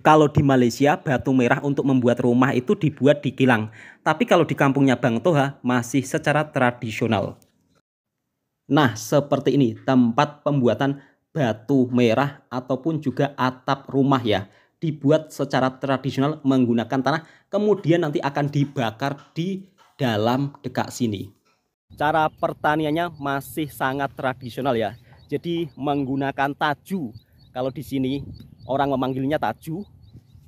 Kalau di Malaysia, batu merah untuk membuat rumah itu dibuat di kilang. Tapi kalau di kampungnya Bang Toha masih secara tradisional. Nah, seperti ini tempat pembuatan batu merah ataupun juga atap rumah ya. Dibuat secara tradisional menggunakan tanah, kemudian nanti akan dibakar di dalam dekat sini. Cara pertaniannya masih sangat tradisional ya. Jadi menggunakan taju. Kalau di sini orang memanggilnya taju.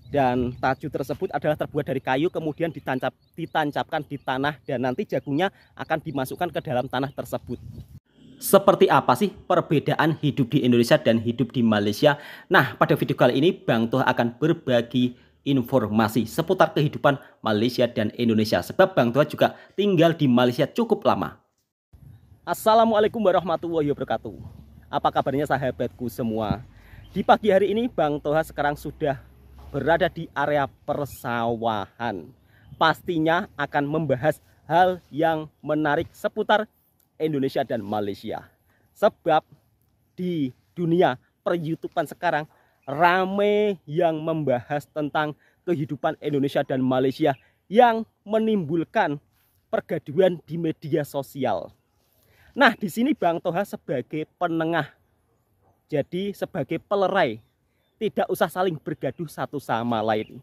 Dan taju tersebut adalah terbuat dari kayu, kemudian ditancapkan di tanah dan nanti jagungnya akan dimasukkan ke dalam tanah tersebut. Seperti apa sih perbedaan hidup di Indonesia dan hidup di Malaysia? Nah, pada video kali ini Bang Toha akan berbagi informasi seputar kehidupan Malaysia dan Indonesia. Sebab Bang Toha juga tinggal di Malaysia cukup lama. Assalamualaikum warahmatullahi wabarakatuh. Apa kabarnya sahabatku semua? Di pagi hari ini Bang Toha sekarang sudah berada di area persawahan. Pastinya akan membahas hal yang menarik seputar Indonesia dan Malaysia. Sebab di dunia per-YouTubean sekarang rame yang membahas tentang kehidupan Indonesia dan Malaysia yang menimbulkan pergaduhan di media sosial. Nah, di sini Bang Toha sebagai penengah, jadi sebagai pelerai, tidak usah saling bergaduh satu sama lain.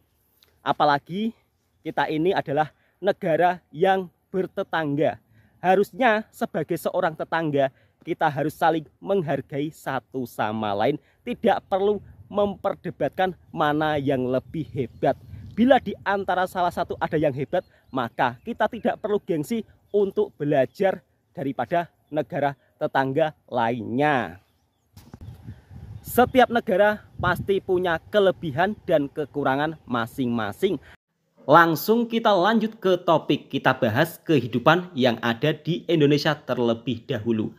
Apalagi kita ini adalah negara yang bertetangga. Harusnya sebagai seorang tetangga kita harus saling menghargai satu sama lain. Tidak perlu memperdebatkan mana yang lebih hebat. Bila di antara salah satu ada yang hebat, maka kita tidak perlu gengsi untuk belajar daripada negara tetangga lainnya. Setiap negara pasti punya kelebihan dan kekurangan masing-masing. Langsung kita lanjut ke topik, kita bahas kehidupan yang ada di Indonesia terlebih dahulu.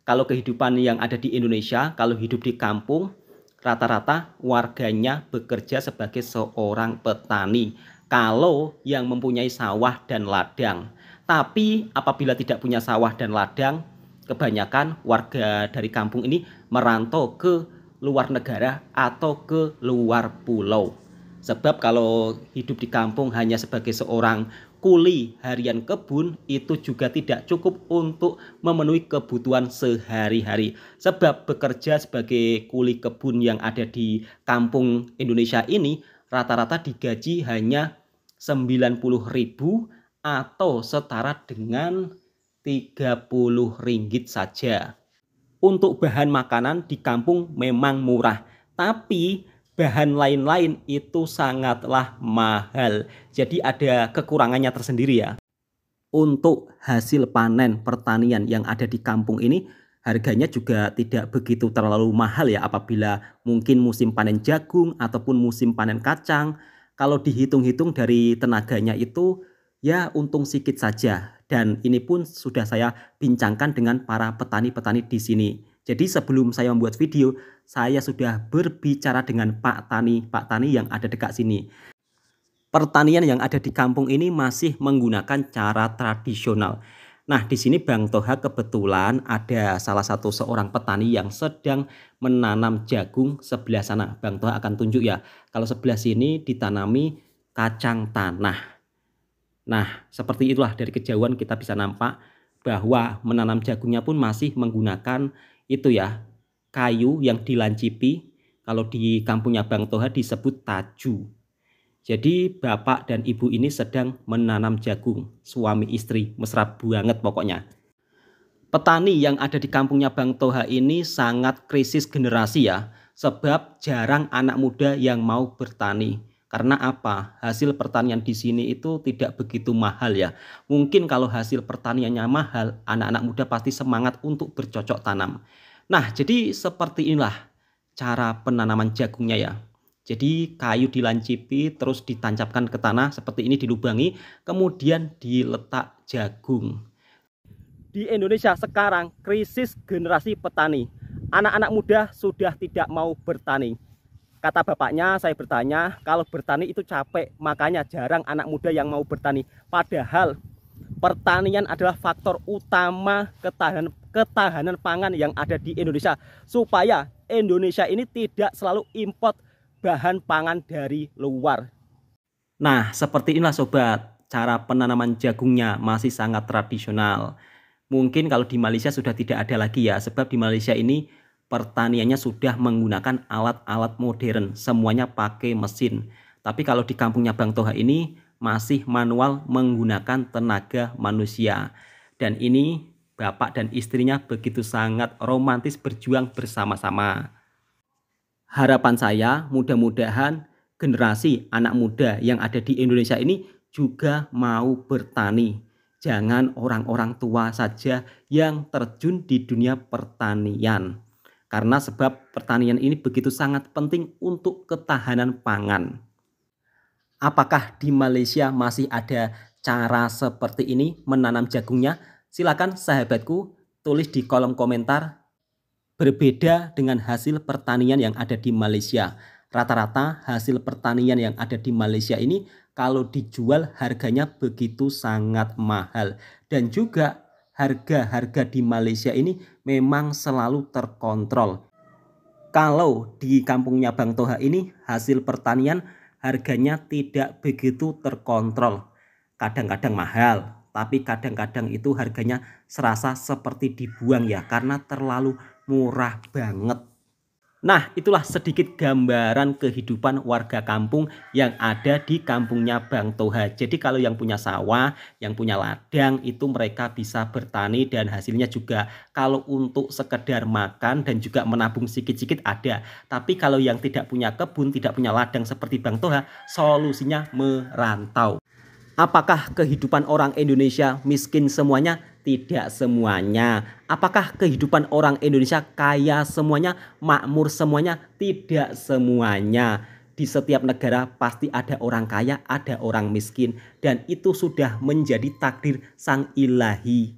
Kalau kehidupan yang ada di Indonesia, kalau hidup di kampung, rata-rata warganya bekerja sebagai seorang petani. Kalau yang mempunyai sawah dan ladang. Tapi apabila tidak punya sawah dan ladang, kebanyakan warga dari kampung ini merantau ke luar negara atau ke luar pulau. Sebab kalau hidup di kampung hanya sebagai seorang kuli harian kebun, itu juga tidak cukup untuk memenuhi kebutuhan sehari-hari. Sebab bekerja sebagai kuli kebun yang ada di kampung Indonesia ini rata-rata digaji hanya 90.000 atau setara dengan 30 ringgit saja. Untuk bahan makanan di kampung memang murah, tapi bahan lain-lain itu sangatlah mahal. Jadi ada kekurangannya tersendiri ya. Untuk hasil panen pertanian yang ada di kampung ini harganya juga tidak begitu terlalu mahal ya, apabila mungkin musim panen jagung ataupun musim panen kacang. Kalau dihitung-hitung dari tenaganya itu ya untung sedikit saja. Dan ini pun sudah saya bincangkan dengan para petani-petani di sini. Jadi sebelum saya membuat video, saya sudah berbicara dengan Pak Tani yang ada dekat sini. Pertanian yang ada di kampung ini masih menggunakan cara tradisional. Nah, di sini Bang Toha kebetulan ada salah satu seorang petani yang sedang menanam jagung sebelah sana. Bang Toha akan tunjuk ya. Kalau sebelah sini ditanami kacang tanah. Nah, seperti itulah dari kejauhan kita bisa nampak bahwa menanam jagungnya pun masih menggunakan itu ya, kayu yang dilancipi. Kalau di kampungnya Bang Toha disebut taju. Jadi bapak dan ibu ini sedang menanam jagung, suami istri, mesra banget pokoknya. Petani yang ada di kampungnya Bang Toha ini sangat krisis generasi ya, sebab jarang anak muda yang mau bertani. Karena apa? Hasil pertanian di sini itu tidak begitu mahal ya. Mungkin kalau hasil pertaniannya mahal, anak-anak muda pasti semangat untuk bercocok tanam. Nah, jadi seperti inilah cara penanaman jagungnya ya. Jadi kayu dilancipi terus ditancapkan ke tanah seperti ini, dilubangi, kemudian diletak jagung. Di Indonesia sekarang krisis generasi petani. Anak-anak muda sudah tidak mau bertani. Kata bapaknya, saya bertanya, kalau bertani itu capek, makanya jarang anak muda yang mau bertani. Padahal pertanian adalah faktor utama ketahanan pangan yang ada di Indonesia. Supaya Indonesia ini tidak selalu import bahan pangan dari luar. Nah, seperti inilah sobat, cara penanaman jagungnya masih sangat tradisional. Mungkin kalau di Malaysia sudah tidak ada lagi ya, sebab di Malaysia ini pertaniannya sudah menggunakan alat-alat modern, semuanya pakai mesin. Tapi kalau di kampungnya Bang Toha ini masih manual menggunakan tenaga manusia. Dan ini bapak dan istrinya begitu sangat romantis berjuang bersama-sama. Harapan saya mudah-mudahan generasi anak muda yang ada di Indonesia ini juga mau bertani. Jangan orang-orang tua saja yang terjun di dunia pertanian. Karena sebab pertanian ini begitu sangat penting untuk ketahanan pangan. Apakah di Malaysia masih ada cara seperti ini menanam jagungnya? Silakan sahabatku tulis di kolom komentar. Berbeda dengan hasil pertanian yang ada di Malaysia. Rata-rata hasil pertanian yang ada di Malaysia ini kalau dijual harganya begitu sangat mahal. Dan juga harga-harga di Malaysia ini memang selalu terkontrol. Kalau di kampungnya Bang Toha ini hasil pertanian harganya tidak begitu terkontrol. Kadang-kadang mahal, tapi kadang-kadang itu harganya serasa seperti dibuang ya, karena terlalu murah banget. Nah, itulah sedikit gambaran kehidupan warga kampung yang ada di kampungnya Bang Toha. Jadi kalau yang punya sawah, yang punya ladang, itu mereka bisa bertani dan hasilnya juga kalau untuk sekedar makan dan juga menabung sedikit-sedikit ada. Tapi kalau yang tidak punya kebun, tidak punya ladang seperti Bang Toha, solusinya merantau. Apakah kehidupan orang Indonesia miskin semuanya? Tidak semuanya. Apakah kehidupan orang Indonesia kaya semuanya, makmur semuanya? Tidak semuanya. Di setiap negara pasti ada orang kaya, ada orang miskin. Dan itu sudah menjadi takdir Sang Ilahi.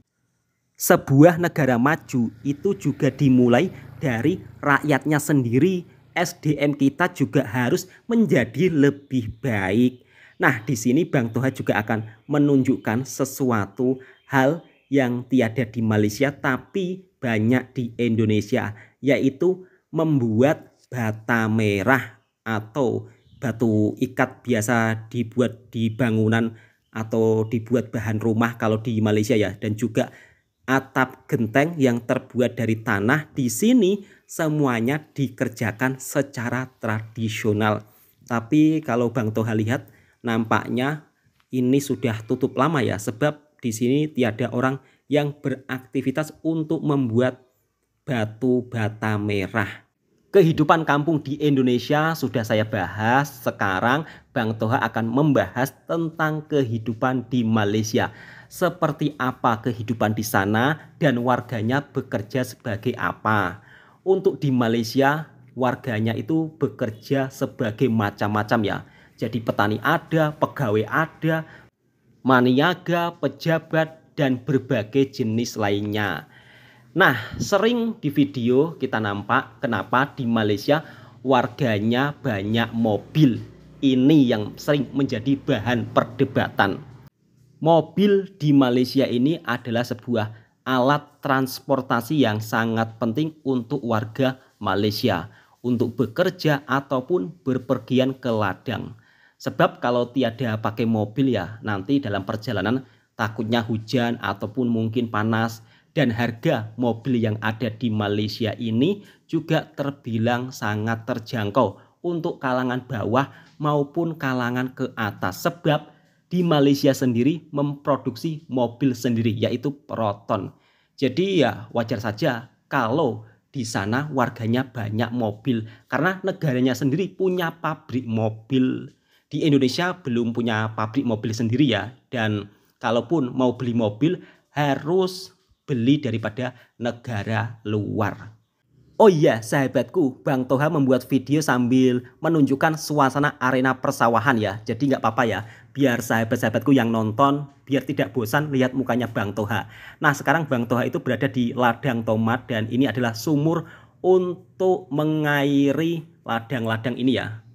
Sebuah negara maju itu juga dimulai dari rakyatnya sendiri. SDM kita juga harus menjadi lebih baik. Nah, di sini Bang Toha juga akan menunjukkan sesuatu hal yang tiada di Malaysia tapi banyak di Indonesia, yaitu membuat bata merah atau batu ikat biasa dibuat di bangunan atau dibuat bahan rumah kalau di Malaysia ya, dan juga atap genteng yang terbuat dari tanah. Di sini semuanya dikerjakan secara tradisional. Tapi kalau Bang Toha lihat, nampaknya ini sudah tutup lama ya, sebab di sini tiada orang yang beraktivitas untuk membuat batu bata merah. Kehidupan kampung di Indonesia sudah saya bahas. Sekarang Bang Toha akan membahas tentang kehidupan di Malaysia. Seperti apa kehidupan di sana dan warganya bekerja sebagai apa. Untuk di Malaysia warganya itu bekerja sebagai macam-macam ya. Jadi petani ada, pegawai ada, maniaga, pejabat, dan berbagai jenis lainnya. Nah, sering di video kita nampak kenapa di Malaysia warganya banyak mobil. Ini yang sering menjadi bahan perdebatan. Mobil di Malaysia ini adalah sebuah alat transportasi yang sangat penting untuk warga Malaysia untuk bekerja ataupun berpergian ke ladang. Sebab kalau tiada pakai mobil ya nanti dalam perjalanan takutnya hujan ataupun mungkin panas. Dan harga mobil yang ada di Malaysia ini juga terbilang sangat terjangkau untuk kalangan bawah maupun kalangan ke atas. Sebab di Malaysia sendiri memproduksi mobil sendiri yaitu Proton. Jadi ya wajar saja kalau di sana warganya banyak mobil karena negaranya sendiri punya pabrik mobil. Di Indonesia belum punya pabrik mobil sendiri ya, dan kalaupun mau beli mobil harus beli daripada negara luar. Oh iya sahabatku, Bang Toha membuat video sambil menunjukkan suasana arena persawahan ya. Jadi nggak apa-apa ya, biar sahabat-sahabatku yang nonton biar tidak bosan lihat mukanya Bang Toha. Nah sekarang Bang Toha itu berada di ladang tomat dan ini adalah sumur untuk mengairi ladang-ladang ini ya.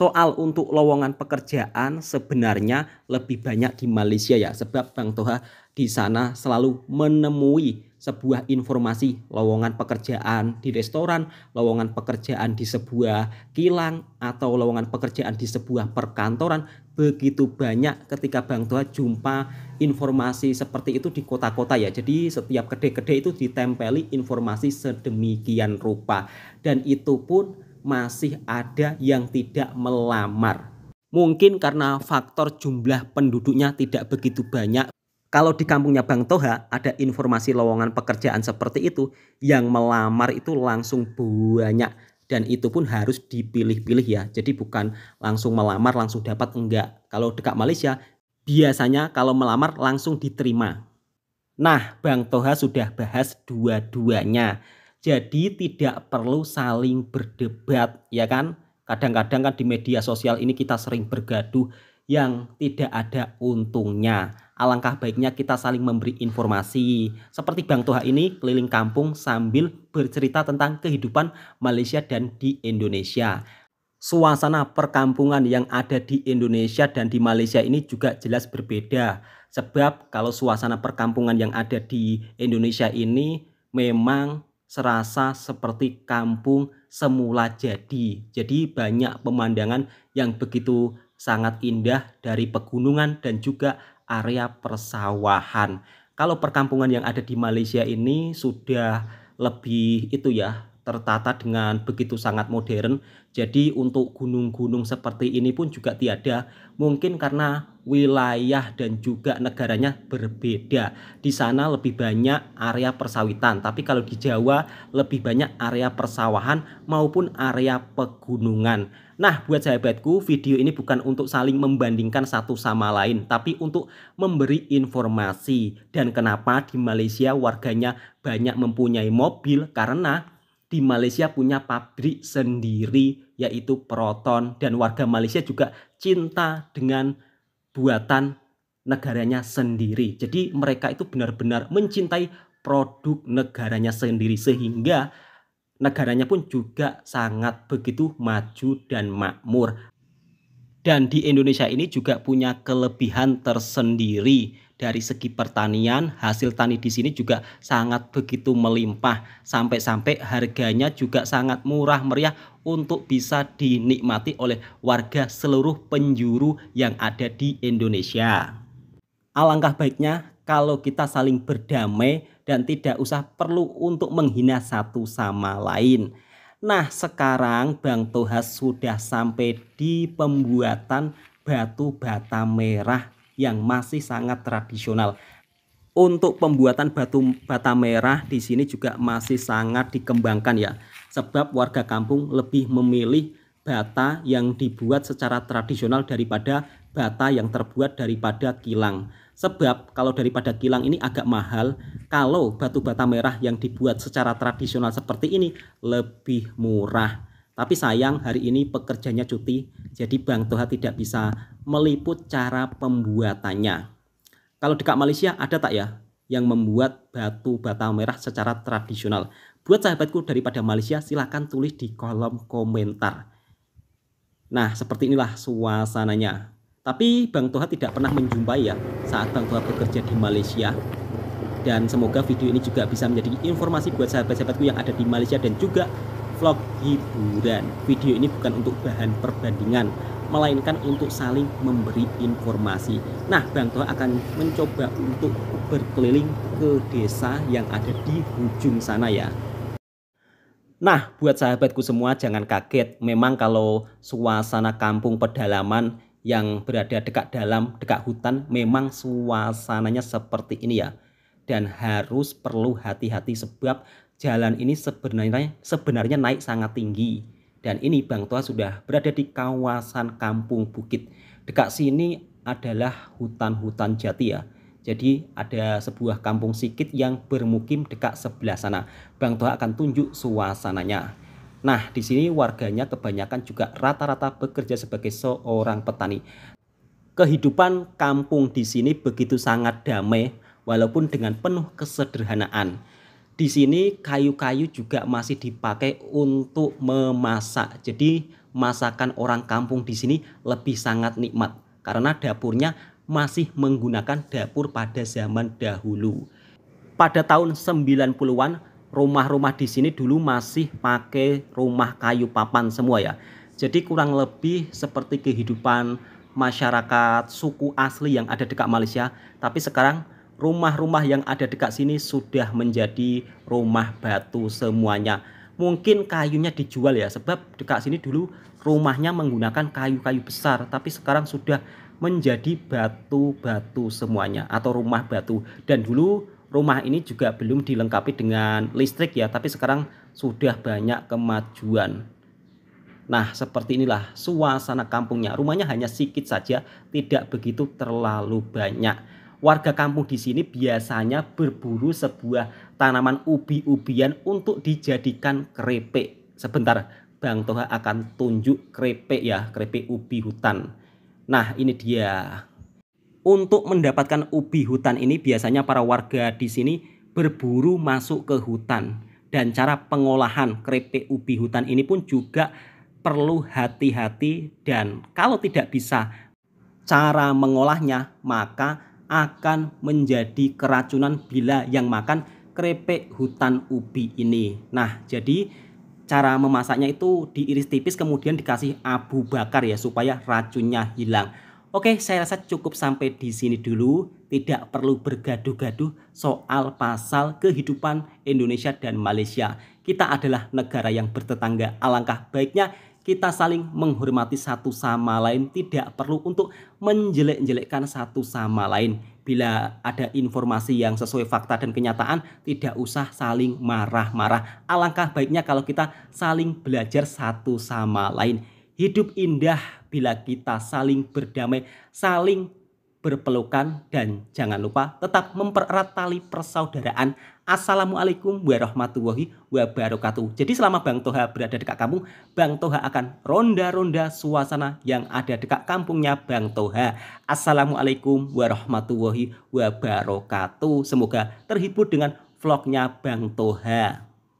Soal untuk lowongan pekerjaan sebenarnya lebih banyak di Malaysia ya, sebab Bang Toha di sana selalu menemui sebuah informasi lowongan pekerjaan di restoran, lowongan pekerjaan di sebuah kilang, atau lowongan pekerjaan di sebuah perkantoran. Begitu banyak ketika Bang Toha jumpa informasi seperti itu di kota-kota ya. Jadi setiap kedai-kedai itu ditempeli informasi sedemikian rupa, dan itu pun masih ada yang tidak melamar. Mungkin karena faktor jumlah penduduknya tidak begitu banyak. Kalau di kampungnya Bang Toha ada informasi lowongan pekerjaan seperti itu, yang melamar itu langsung banyak, dan itu pun harus dipilih-pilih ya. Jadi bukan langsung melamar langsung dapat, enggak. Kalau dekat Malaysia biasanya kalau melamar langsung diterima. Nah, Bang Toha sudah bahas dua-duanya. Jadi tidak perlu saling berdebat, ya kan? Kadang-kadang kan di media sosial ini kita sering bergaduh yang tidak ada untungnya. Alangkah baiknya kita saling memberi informasi. Seperti Bang Toha ini keliling kampung sambil bercerita tentang kehidupan Malaysia dan di Indonesia. Suasana perkampungan yang ada di Indonesia dan di Malaysia ini juga jelas berbeda. Sebab kalau suasana perkampungan yang ada di Indonesia ini memang serasa seperti kampung semula jadi. Jadi banyak pemandangan yang begitu sangat indah dari pegunungan dan juga area persawahan. Kalau perkampungan yang ada di Malaysia ini sudah lebih itu ya, tertata dengan begitu sangat modern. Jadi untuk gunung-gunung seperti ini pun juga tiada. Mungkin karena wilayah dan juga negaranya berbeda. Di sana lebih banyak area persawitan, tapi kalau di Jawa lebih banyak area persawahan maupun area pegunungan. Nah, buat sahabatku, video ini bukan untuk saling membandingkan satu sama lain, tapi untuk memberi informasi. Dan kenapa di Malaysia warganya banyak mempunyai mobil, karena di Malaysia punya pabrik sendiri yaitu Proton, dan warga Malaysia juga cinta dengan buatan negaranya sendiri. Jadi mereka itu benar-benar mencintai produk negaranya sendiri, sehingga negaranya pun juga sangat begitu maju dan makmur. Dan di Indonesia ini juga punya kelebihan tersendiri dari segi pertanian. Hasil tani di sini juga sangat begitu melimpah, sampai-sampai harganya juga sangat murah meriah untuk bisa dinikmati oleh warga seluruh penjuru yang ada di Indonesia. Alangkah baiknya kalau kita saling berdamai dan tidak usah perlu untuk menghina satu sama lain. Nah, sekarang Bang Toha sudah sampai di pembuatan batu bata merah yang masih sangat tradisional. Untuk pembuatan batu bata merah di sini juga masih sangat dikembangkan ya. Sebab warga kampung lebih memilih bata yang dibuat secara tradisional daripada bata yang terbuat daripada kilang. Sebab kalau daripada kilang ini agak mahal, kalau batu bata merah yang dibuat secara tradisional seperti ini lebih murah. Tapi sayang hari ini pekerjanya cuti, jadi Bang Toha tidak bisa meliput cara pembuatannya. Kalau dekat Malaysia ada tak ya yang membuat batu bata merah secara tradisional? Buat sahabatku daripada Malaysia silahkan tulis di kolom komentar. Nah, seperti inilah suasananya. Tapi Bang Toha tidak pernah menjumpai ya saat Bang Toha bekerja di Malaysia. Dan semoga video ini juga bisa menjadi informasi buat sahabat-sahabatku yang ada di Malaysia dan juga vlog hiburan. Video ini bukan untuk bahan perbandingan, melainkan untuk saling memberi informasi. Nah, Bang Toha akan mencoba untuk berkeliling ke desa yang ada di ujung sana ya. Nah, buat sahabatku semua jangan kaget. Memang kalau suasana kampung pedalaman yang berada dekat hutan, memang suasananya seperti ini ya. Dan harus perlu hati-hati sebab jalan ini sebenarnya naik sangat tinggi. Dan ini Bang Toha sudah berada di kawasan Kampung Bukit. Dekat sini adalah hutan-hutan jati ya. Jadi ada sebuah kampung sikit yang bermukim dekat sebelah sana. Bang Toha akan tunjuk suasananya. Nah, di sini warganya kebanyakan juga rata-rata bekerja sebagai seorang petani. Kehidupan kampung di sini begitu sangat damai walaupun dengan penuh kesederhanaan. Di sini kayu-kayu juga masih dipakai untuk memasak. Jadi masakan orang kampung di sini lebih sangat nikmat karena dapurnya masih menggunakan dapur pada zaman dahulu. Pada tahun 90-an, rumah-rumah di sini dulu masih pakai rumah kayu papan semua ya. Jadi kurang lebih seperti kehidupan masyarakat suku asli yang ada dekat Malaysia. Tapi sekarang rumah-rumah yang ada dekat sini sudah menjadi rumah batu semuanya. Mungkin kayunya dijual ya, sebab dekat sini dulu rumahnya menggunakan kayu-kayu besar. Tapi sekarang sudah menjadi batu-batu semuanya atau rumah batu. Dan dulu rumah ini juga belum dilengkapi dengan listrik ya, tapi sekarang sudah banyak kemajuan. Nah, seperti inilah suasana kampungnya. Rumahnya hanya sedikit saja, tidak begitu terlalu banyak. Warga kampung di sini biasanya berburu sebuah tanaman ubi-ubian untuk dijadikan keripik. Sebentar, Bang Toha akan tunjuk keripik ya, keripik ubi hutan. Nah, ini dia. Untuk mendapatkan ubi hutan ini biasanya para warga di sini berburu masuk ke hutan. Dan cara pengolahan keripik ubi hutan ini pun juga perlu hati-hati, dan kalau tidak bisa cara mengolahnya maka akan menjadi keracunan bila yang makan keripik hutan ubi ini. Nah, jadi cara memasaknya itu diiris tipis kemudian dikasih abu bakar ya supaya racunnya hilang. Oke, saya rasa cukup sampai di sini dulu. Tidak perlu bergaduh-gaduh soal pasal kehidupan Indonesia dan Malaysia. Kita adalah negara yang bertetangga. Alangkah baiknya kita saling menghormati satu sama lain. Tidak perlu untuk menjelek-jelekkan satu sama lain. Bila ada informasi yang sesuai fakta dan kenyataan, tidak usah saling marah-marah. Alangkah baiknya kalau kita saling belajar satu sama lain. Hidup indah bila kita saling berdamai, saling berpelukan, dan jangan lupa tetap mempererat tali persaudaraan. Assalamualaikum warahmatullahi wabarakatuh. Jadi selama Bang Toha berada dekat kampung, Bang Toha akan ronda-ronda suasana yang ada dekat kampungnya Bang Toha. Assalamualaikum warahmatullahi wabarakatuh. Semoga terhibur dengan vlognya Bang Toha.